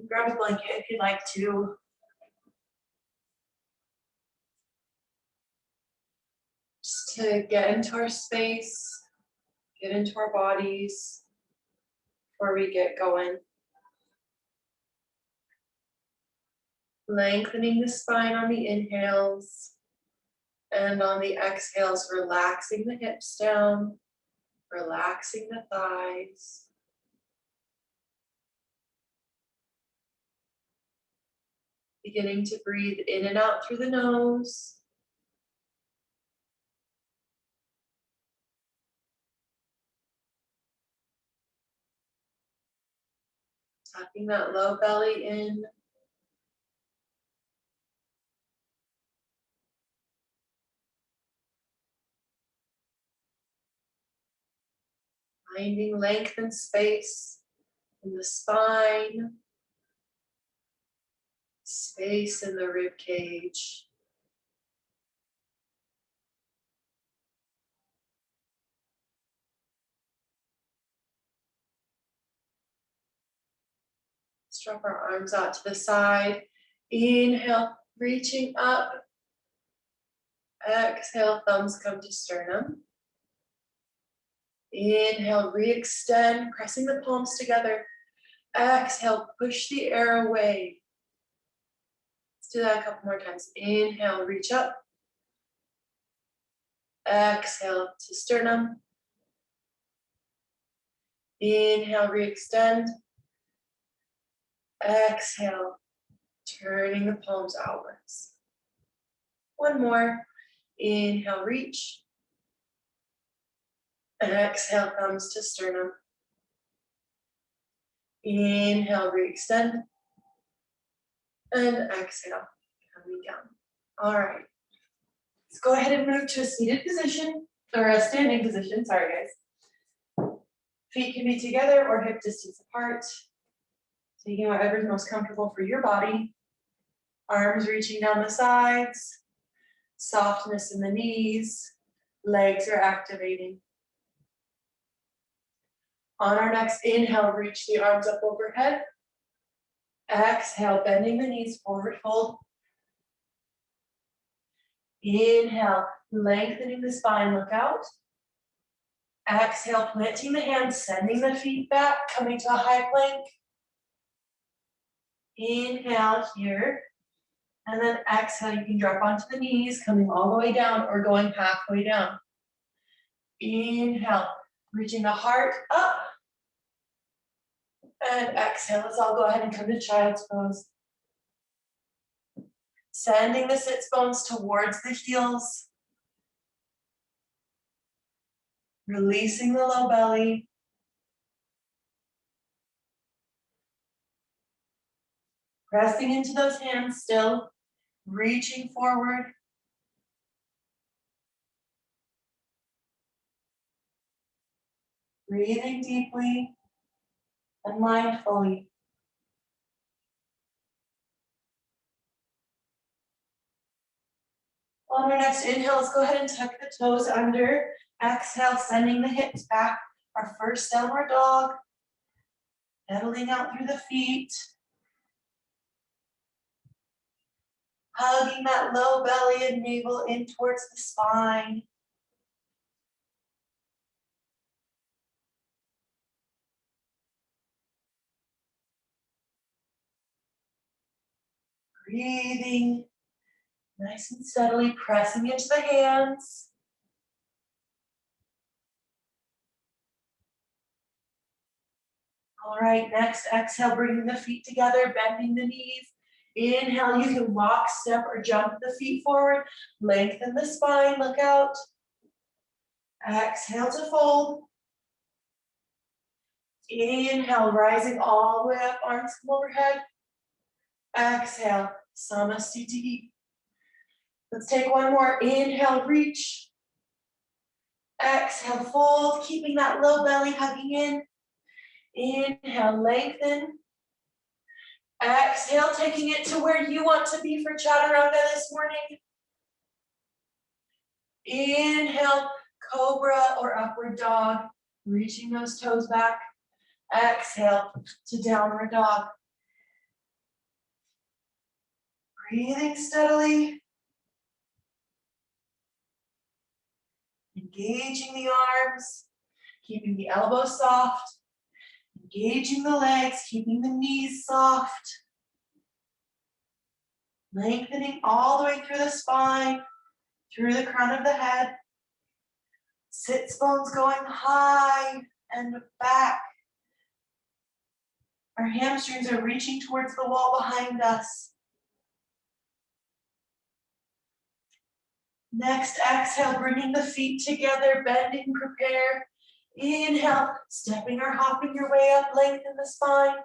Grab a blanket if you'd like to. Just to get into our space, get into our bodies before we get going. Lengthening the spine on the inhales, and on the exhales, relaxing the hips down, relaxing the thighs. Beginning to breathe in and out through the nose. Tucking that low belly in. Finding length and space in the spine. Space in the rib cage. Let's drop our arms out to the side. Inhale, reaching up. Exhale, thumbs come to sternum. Inhale, re-extend, pressing the palms together. Exhale, push the air away. Let's do that a couple more times. Inhale, reach up. Exhale to sternum. Inhale, re-extend. Exhale, turning the palms outwards. One more. Inhale, reach. Exhale, thumbs to sternum. Inhale, re-extend. And exhale, coming down. All right. Let's go ahead and move to a seated position, or a standing position, sorry guys. Feet can be together or hip distance apart. Taking whatever's most comfortable for your body. Arms reaching down the sides. Softness in the knees. Legs are activating. On our next inhale, reach the arms up overhead. Exhale, bending the knees, forward fold. Inhale, lengthening the spine, look out. Exhale, planting the hands, sending the feet back, coming to a high plank. Inhale here. And then exhale, you can drop onto the knees, coming all the way down or going halfway down. Inhale, reaching the heart up. And exhale, let's all go ahead and come to child's pose. Sending the sits bones towards the heels. Releasing the low belly. Pressing into those hands still. Reaching forward. Breathing deeply and mindfully. On our next inhale, let's go ahead and tuck the toes under. Exhale, sending the hips back. Our first downward dog. Pedaling out through the feet. Hugging that low belly and navel in towards the spine. Breathing nice and steadily, pressing into the hands. All right, next exhale, bringing the feet together, bending the knees. Inhale, you can walk, step, or jump the feet forward. Lengthen the spine, look out. Exhale to fold. Inhale, rising all the way up, arms come overhead. Exhale, Samasthiti. Let's take one more. Inhale, reach. Exhale, fold, keeping that low belly hugging in. Inhale, lengthen. Exhale, taking it to where you want to be for Chaturanga this morning. Inhale, cobra or upward dog, reaching those toes back. Exhale to downward dog. Breathing steadily. Engaging the arms, keeping the elbows soft. Engaging the legs, keeping the knees soft. Lengthening all the way through the spine, through the crown of the head. Sits bones going high and back. Our hamstrings are reaching towards the wall behind us. Next, exhale, bringing the feet together, bending, prepare. Inhale, stepping or hopping your way up, lengthen the spine.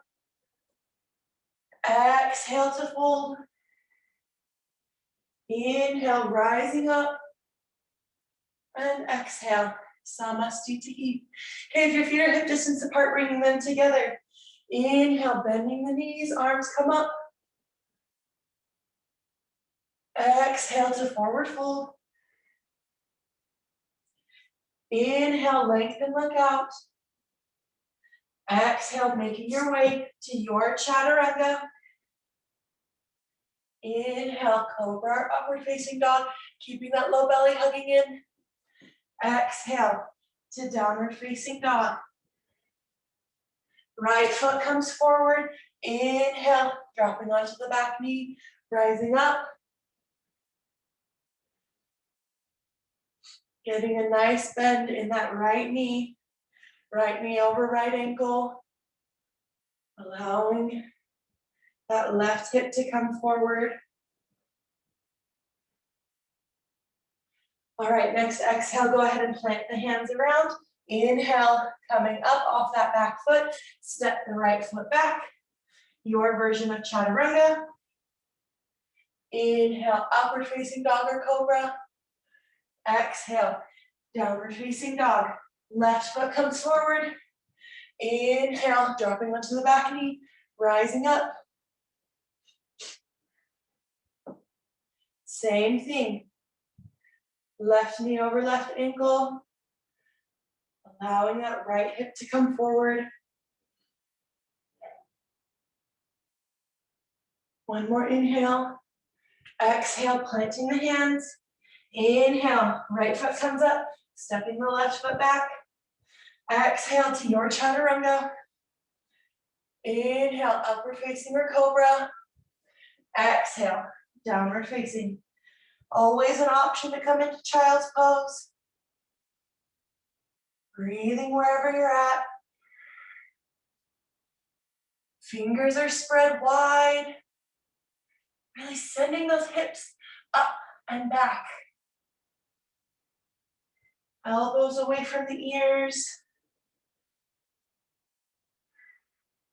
Exhale to fold. Inhale, rising up. And exhale, Samasthiti. Okay, if your feet are hip distance apart, bringing them together. Inhale, bending the knees, arms come up. Exhale to forward fold. Inhale, lengthen, look out. Exhale, making your way to your chaturanga. Inhale, cobra, upward facing dog, keeping that low belly hugging in. Exhale to downward facing dog. Right foot comes forward. Inhale, dropping onto the back knee, rising up. Getting a nice bend in that right knee over right ankle. Allowing that left hip to come forward. All right, next exhale, go ahead and plant the hands around. Inhale, coming up off that back foot, step the right foot back. Your version of chaturanga. Inhale, upward facing dog or cobra. Exhale, downward facing dog. Left foot comes forward. Inhale, dropping onto the back knee, rising up. Same thing. Left knee over left ankle. Allowing that right hip to come forward. One more inhale. Exhale, planting the hands. Inhale, right foot comes up, stepping the left foot back. Exhale to your chaturanga. Inhale, upward facing or cobra. Exhale, downward facing. Always an option to come into child's pose. Breathing wherever you're at. Fingers are spread wide. Really sending those hips up and back. Elbows away from the ears.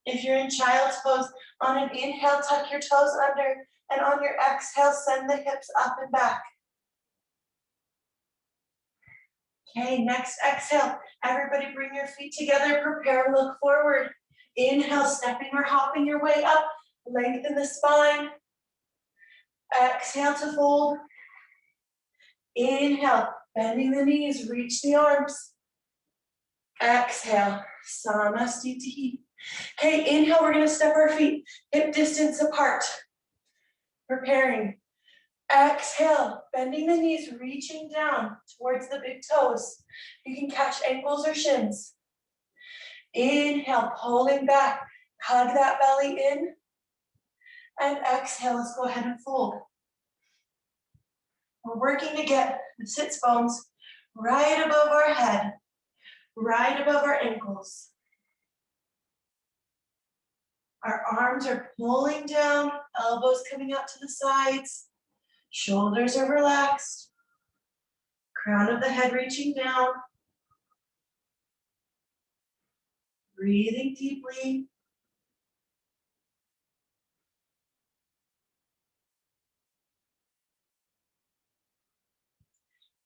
If you're in child's pose, on an inhale, tuck your toes under, and on your exhale, send the hips up and back. Okay, next exhale. Everybody bring your feet together, prepare, look forward. Inhale, stepping or hopping your way up, lengthen the spine. Exhale to fold. Inhale, bending the knees, reach the arms. Exhale, Samasthiti. Okay, inhale, we're gonna step our feet hip distance apart. Preparing. Exhale, bending the knees, reaching down towards the big toes. You can catch ankles or shins. Inhale, pulling back, hug that belly in. And exhale, let's go ahead and fold. We're working to get the sits bones right above our head, right above our ankles. Our arms are pulling down, elbows coming out to the sides, shoulders are relaxed, crown of the head reaching down. Breathing deeply.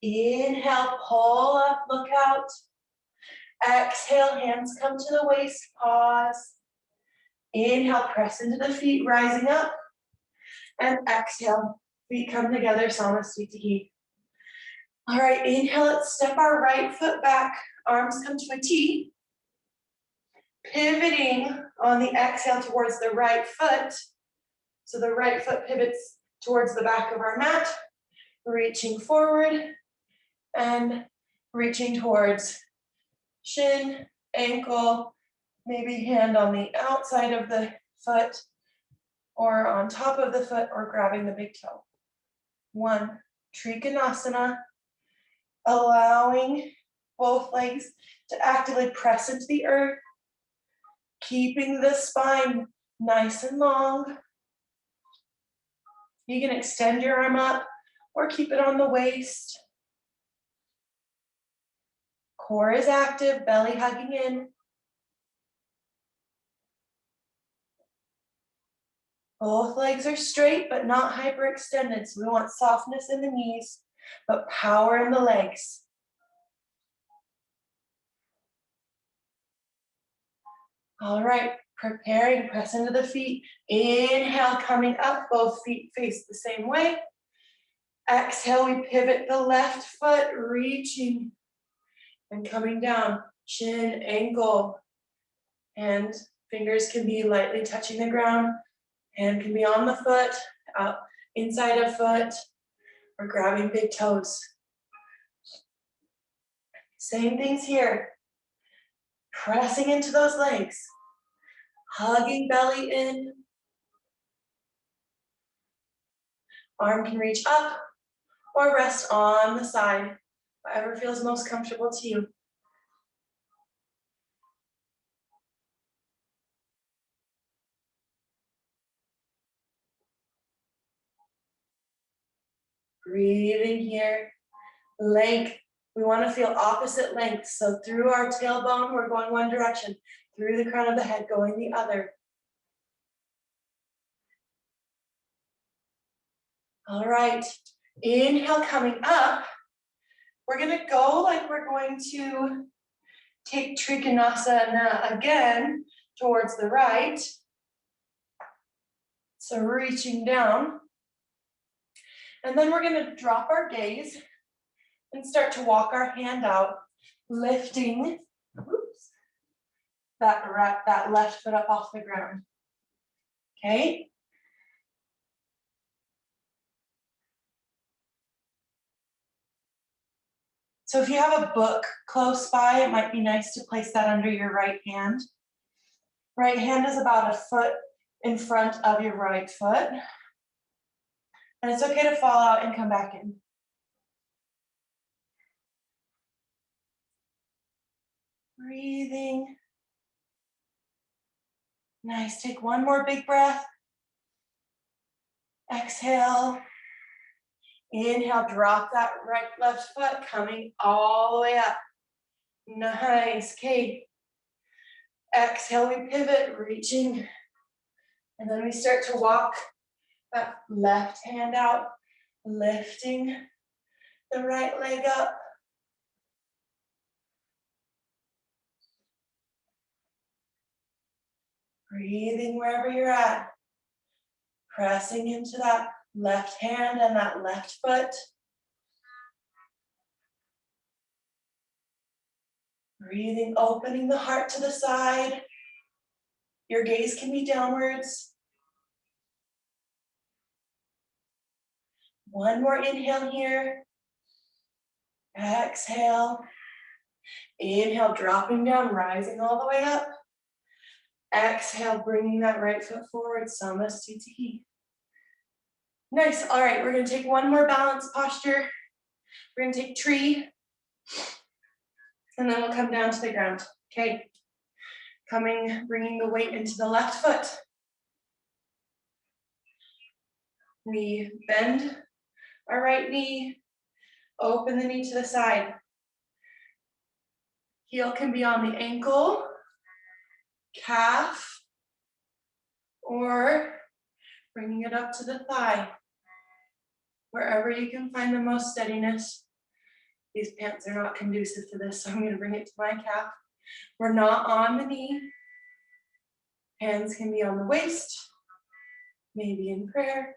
Inhale, pull up, look out. Exhale, hands come to the waist, pause. Inhale, press into the feet, rising up. And exhale, feet come together, Samasthiti. All right, inhale, let's step our right foot back, arms come to a T. Pivoting on the exhale towards the right foot. So the right foot pivots towards the back of our mat, reaching forward and reaching towards shin, ankle, maybe hand on the outside of the foot or on top of the foot or grabbing the big toe. 1, Trikonasana, allowing both legs to actively press into the earth, keeping the spine nice and long. You can extend your arm up or keep it on the waist. Core is active, belly hugging in. Both legs are straight but not hyperextended, so we want softness in the knees, but power in the legs. All right, preparing, press into the feet. Inhale, coming up, both feet face the same way. Exhale, we pivot the left foot, reaching and coming down. Chin, ankle, and fingers can be lightly touching the ground. Hand can be on the foot, out inside of foot, or grabbing big toes. Same things here. Pressing into those legs. Hugging belly in. Arm can reach up or rest on the side, whatever feels most comfortable to you. Breathing here. Length. We want to feel opposite length. So through our tailbone, we're going one direction. Through the crown of the head, going the other. All right. Inhale, coming up. We're going to go like we're going to take Trikonasana again towards the right. So reaching down. And then we're going to drop our gaze and start to walk our hand out, lifting that left foot up off the ground. Okay? So if you have a book close by, it might be nice to place that under your right hand. Right hand is about a foot in front of your right foot. And it's okay to fall out and come back in. Breathing. Nice, take one more big breath. Exhale. Inhale, drop that left foot, coming all the way up. Nice, okay. Exhale, we pivot, reaching. And then we start to walk that left hand out, lifting the right leg up. Breathing wherever you're at. Pressing into that left hand and that left foot. Breathing, opening the heart to the side. Your gaze can be downwards. One more inhale here. Exhale. Inhale, dropping down, rising all the way up. Exhale, bringing that right foot forward, Samasthiti. Nice, all right, we're gonna take one more balanced posture. We're gonna take tree, and then we'll come down to the ground, okay? Bringing the weight into the left foot. We bend our right knee, open the knee to the side. Heel can be on the ankle, calf, or bringing it up to the thigh. Wherever you can find the most steadiness. These pants are not conducive to this, so I'm gonna bring it to my calf. We're not on the knee. Hands can be on the waist, maybe in prayer.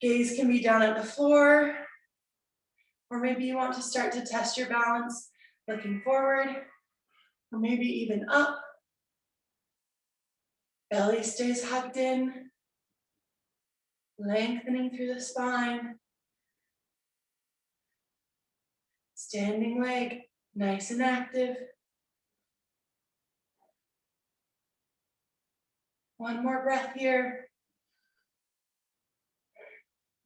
Gaze can be down at the floor, or maybe you want to start to test your balance, looking forward, or maybe even up. Belly stays hugged in. Lengthening through the spine. Standing leg, nice and active. One more breath here.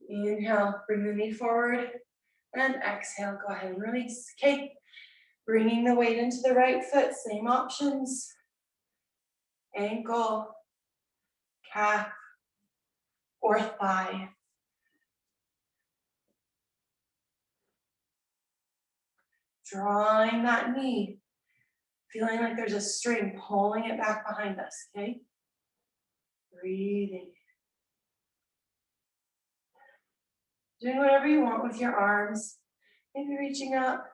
Inhale, bring the knee forward. And exhale, go ahead and release. Okay, bringing the weight into the right foot, same options. Ankle, calf, or thigh. Drawing that knee, feeling like there's a string pulling it back behind us, okay? Breathing. Doing whatever you want with your arms. Maybe reaching up.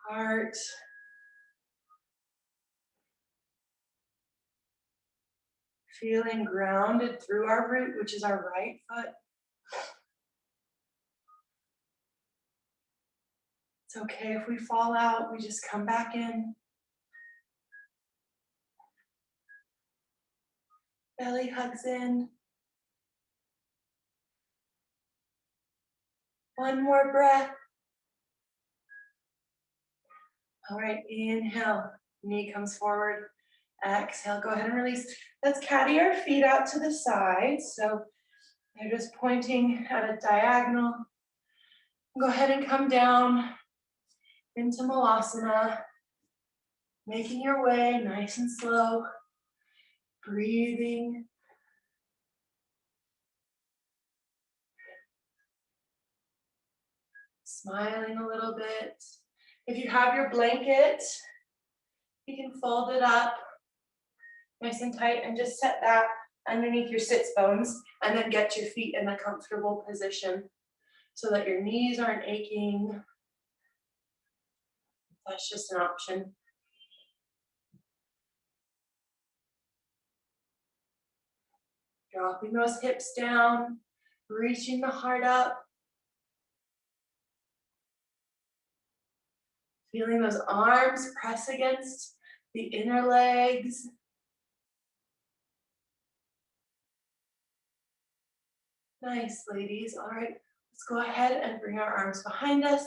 Heart. Feeling grounded through our root, which is our right foot. It's okay if we fall out, we just come back in. Belly hugs in. One more breath. All right, inhale, knee comes forward. Exhale, go ahead and release. Let's caddy our feet out to the side. So they're just pointing at a diagonal. Go ahead and come down into Malasana. Making your way nice and slow. Breathing. Smiling a little bit. If you have your blanket, you can fold it up nice and tight and just set that underneath your sits bones and then get your feet in a comfortable position so that your knees aren't aching. That's just an option. Dropping those hips down, reaching the heart up. Feeling those arms press against the inner legs. Nice, ladies. All right, let's go ahead and bring our arms behind us,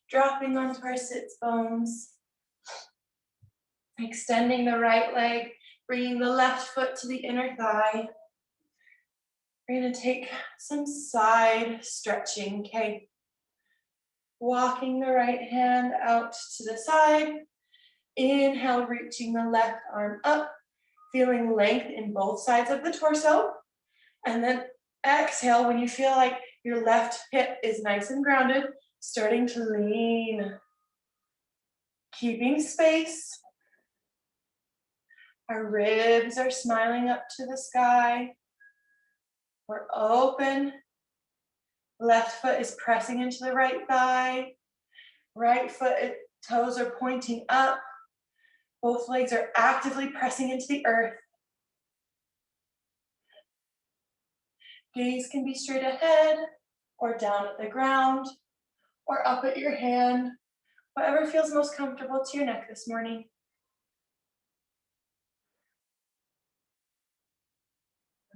dropping onto our sits bones. Extending the right leg, bringing the left foot to the inner thigh. We're gonna take some side stretching, okay? Walking the right hand out to the side. Inhale, reaching the left arm up, feeling length in both sides of the torso. And then exhale when you feel like your left hip is nice and grounded, starting to lean. Keeping space. Our ribs are smiling up to the sky. We're open. Left foot is pressing into the right thigh. Right foot, toes are pointing up. Both legs are actively pressing into the earth. Gaze can be straight ahead or down at the ground or up at your hand, whatever feels most comfortable to your neck this morning.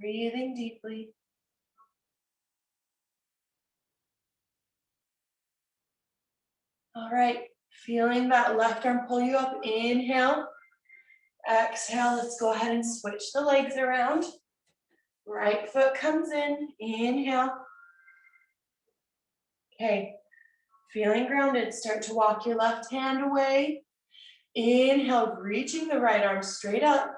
Breathing deeply. All right, feeling that left arm pull you up. Inhale. Exhale, let's go ahead and switch the legs around. Right foot comes in. Inhale. Okay, feeling grounded, start to walk your left hand away. Inhale, reaching the right arm straight up.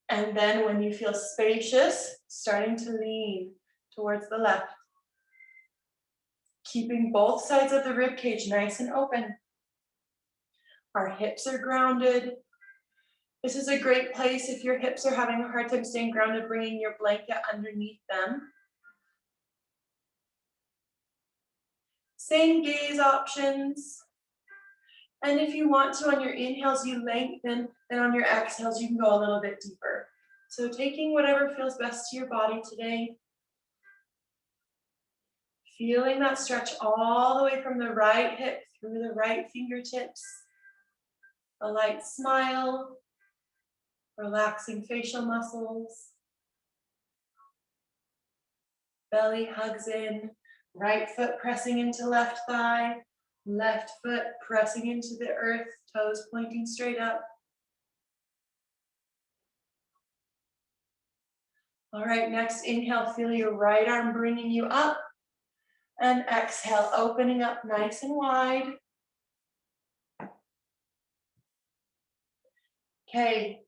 And then when you feel spacious, starting to lean towards the left. Keeping both sides of the rib cage nice and open. Our hips are grounded. This is a great place if your hips are having a hard time staying grounded, bringing your blanket underneath them. Same gaze options. And if you want to, on your inhales, you lengthen, and on your exhales, you can go a little bit deeper. So taking whatever feels best to your body today. Feeling that stretch all the way from the right hip through the right fingertips. A light smile, relaxing facial muscles. belly hugs in, right foot pressing into left thigh, left foot pressing into the earth, toes pointing straight up. All right, next inhale, feel your right arm bringing you up. And exhale, opening up nice and wide. Okay,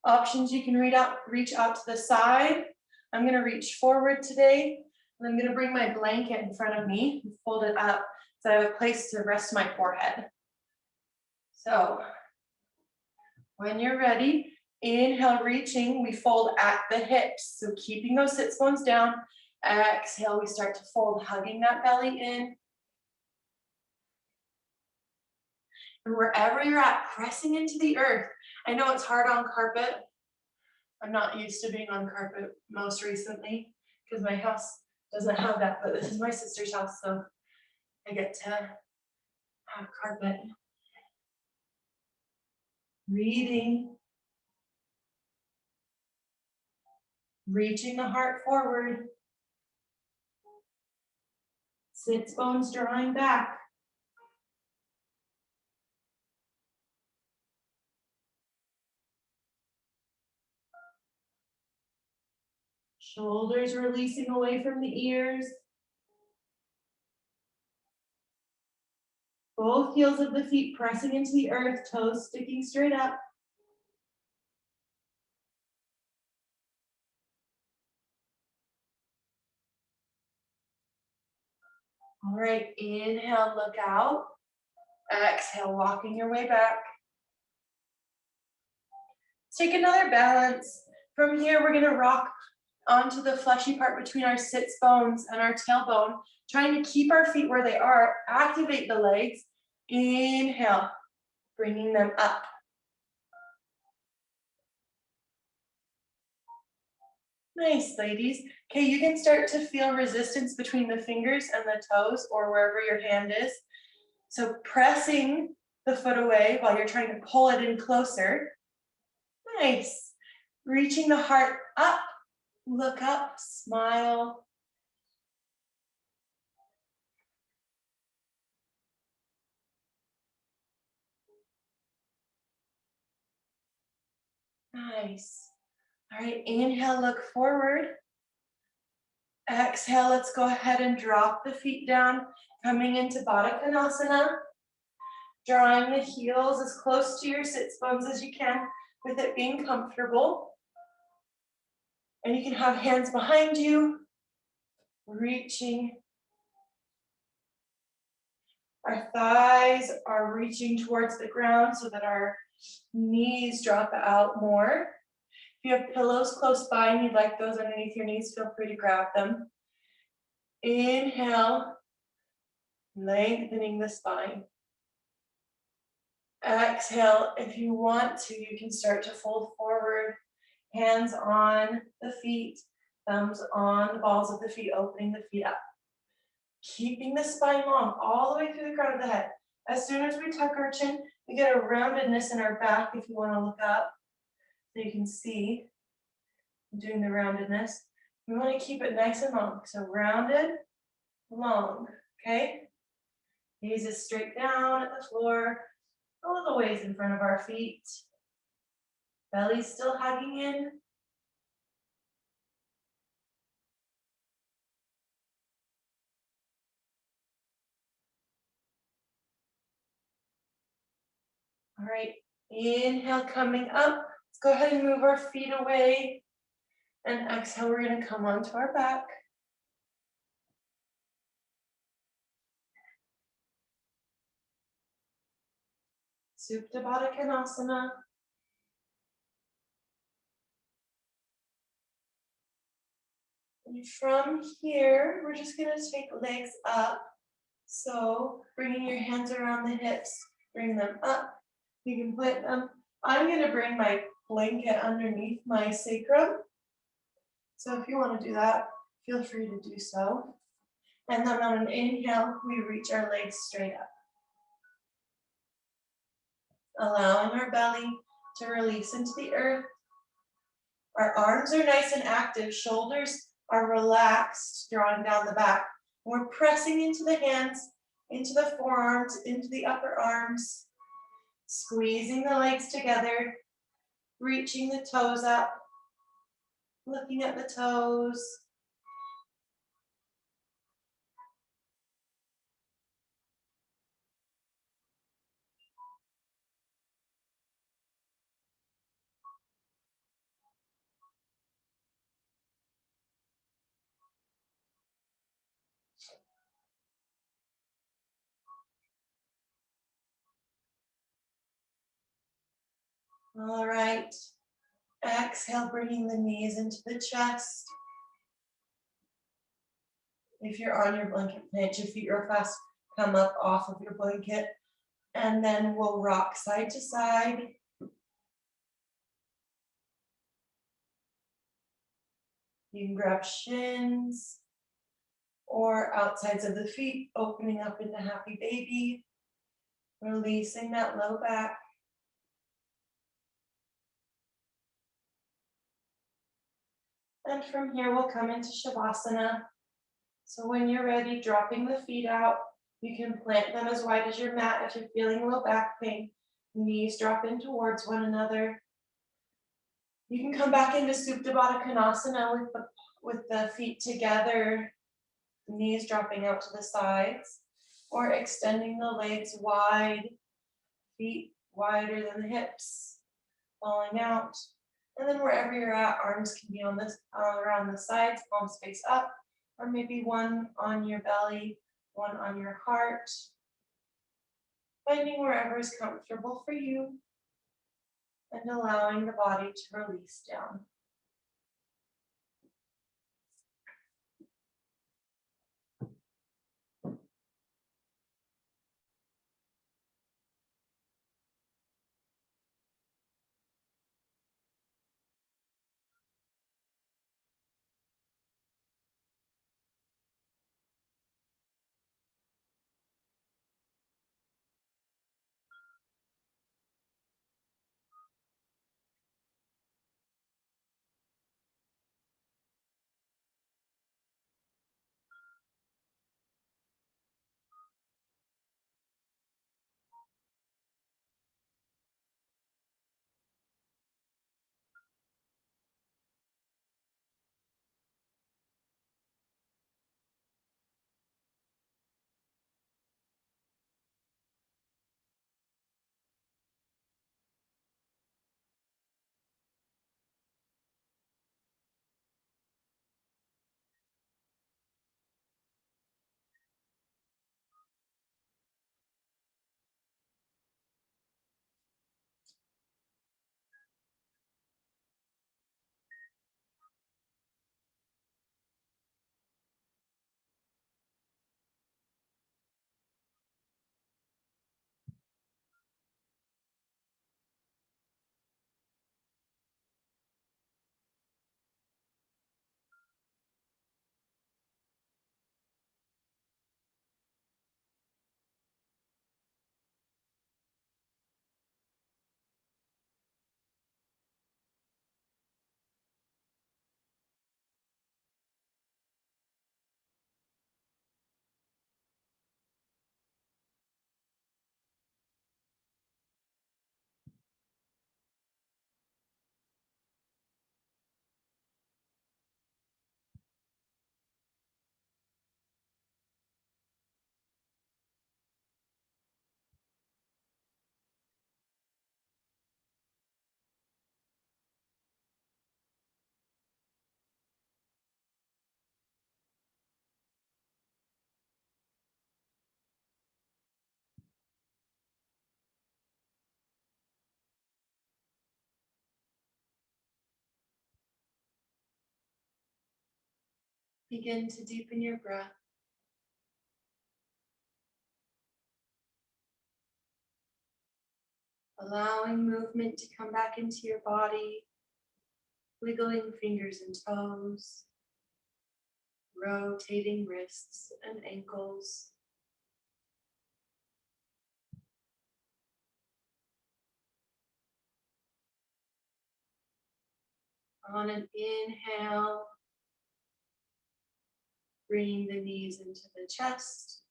options you can reach out to the side. I'm gonna reach forward today, and I'm gonna bring my blanket in front of me and fold it up so I have a place to rest my forehead. So when you're ready, inhale, reaching, we fold at the hips. So keeping those sits bones down. Exhale, we start to fold, hugging that belly in. And wherever you're at, pressing into the earth. I know it's hard on carpet. I'm not used to being on carpet most recently because my house doesn't have that, but this is my sister's house, so I get to have carpet. Breathing. Reaching the heart forward. Sits bones drawing back. Shoulders releasing away from the ears. Both heels of the feet pressing into the earth, toes sticking straight up. All right, inhale, look out. Exhale, walking your way back. Take another balance. From here, we're gonna rock onto the fleshy part between our sits bones and our tailbone, trying to keep our feet where they are, activate the legs. Inhale, bringing them up. Nice, ladies. Okay, you can start to feel resistance between the fingers and the toes or wherever your hand is. So pressing the foot away while you're trying to pull it in closer. Nice. Reaching the heart up, look up, smile. Nice. All right, inhale, look forward. Exhale, let's go ahead and drop the feet down, coming into Baddha Konasana. Drawing the heels as close to your sits bones as you can, with it being comfortable. And you can have hands behind you, reaching. Our thighs are reaching towards the ground so that our knees drop out more. If you have pillows close by and you'd like those underneath your knees, feel free to grab them. Inhale, lengthening the spine. Exhale, if you want to, you can start to fold forward, hands on the feet, thumbs on the balls of the feet, opening the feet up. Keeping the spine long all the way through the crown of the head. As soon as we tuck our chin, we get a roundedness in our back if you want to look up. So you can see I'm doing the roundedness. We want to keep it nice and long. So rounded, long, okay? Gaze straight down at the floor, all the ways in front of our feet. Belly still hugging in. All right, inhale coming up. Let's go ahead and move our feet away. And exhale, we're gonna come onto our back. Supta Baddha Konasana. And from here, we're just gonna take legs up. So bringing your hands around the hips, bring them up. You can put them, I'm gonna bring my blanket underneath my sacrum. So if you wanna do that, feel free to do so. And then on an inhale, we reach our legs straight up. Allowing our belly to release into the earth. Our arms are nice and active, shoulders are relaxed, drawing down the back. We're pressing into the hands, into the forearms, into the upper arms, squeezing the legs together, reaching the toes up, looking at the toes. All right. Exhale, bringing the knees into the chest. If you're on your blanket, plant your feet real fast. Come up off of your blanket. And then we'll rock side to side. You can grab shins or outsides of the feet, opening up into happy baby. Releasing that low back. And from here, we'll come into Shavasana. So when you're ready, dropping the feet out, you can plant them as wide as your mat if you're feeling low back pain. Knees drop in towards one another. You can come back into Supta Baddha Konasana with the feet together, knees dropping out to the sides, or extending the legs wide, feet wider than the hips, falling out. And then wherever you're at, arms can be on this around the sides, palms face up, or maybe one on your belly, one on your heart. Finding wherever is comfortable for you and allowing the body to release down. Begin to deepen your breath. Allowing movement to come back into your body, wiggling fingers and toes, rotating wrists and ankles. On an inhale, Bring the knees into the chest.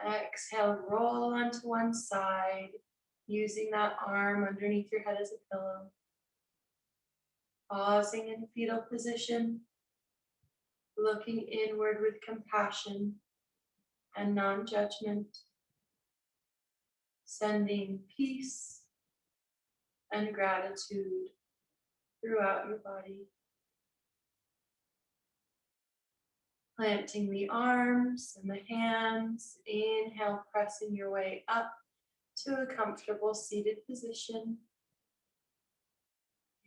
Exhale, roll onto one side, using that arm underneath your head as a pillow. Pausing in fetal position, looking inward with compassion and non-judgment, sending peace and gratitude throughout your body. Planting the arms and the hands, inhale, pressing your way up to a comfortable seated position.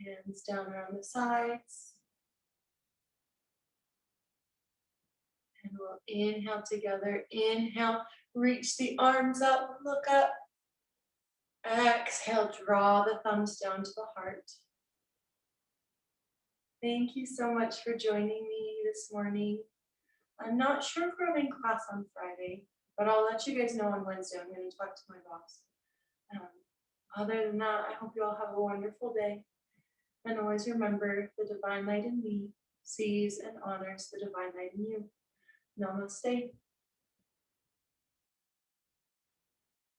Hands down around the sides. And we'll inhale together. Inhale, reach the arms up, look up. Exhale, draw the thumbs down to the heart. Thank you so much for joining me this morning. I'm not sure if we're having class on Friday, but I'll let you guys know on Wednesday. I'm going to talk to my boss. Other than that, I hope you all have a wonderful day. And always remember, the divine light in me sees and honors the divine light in you. Namaste.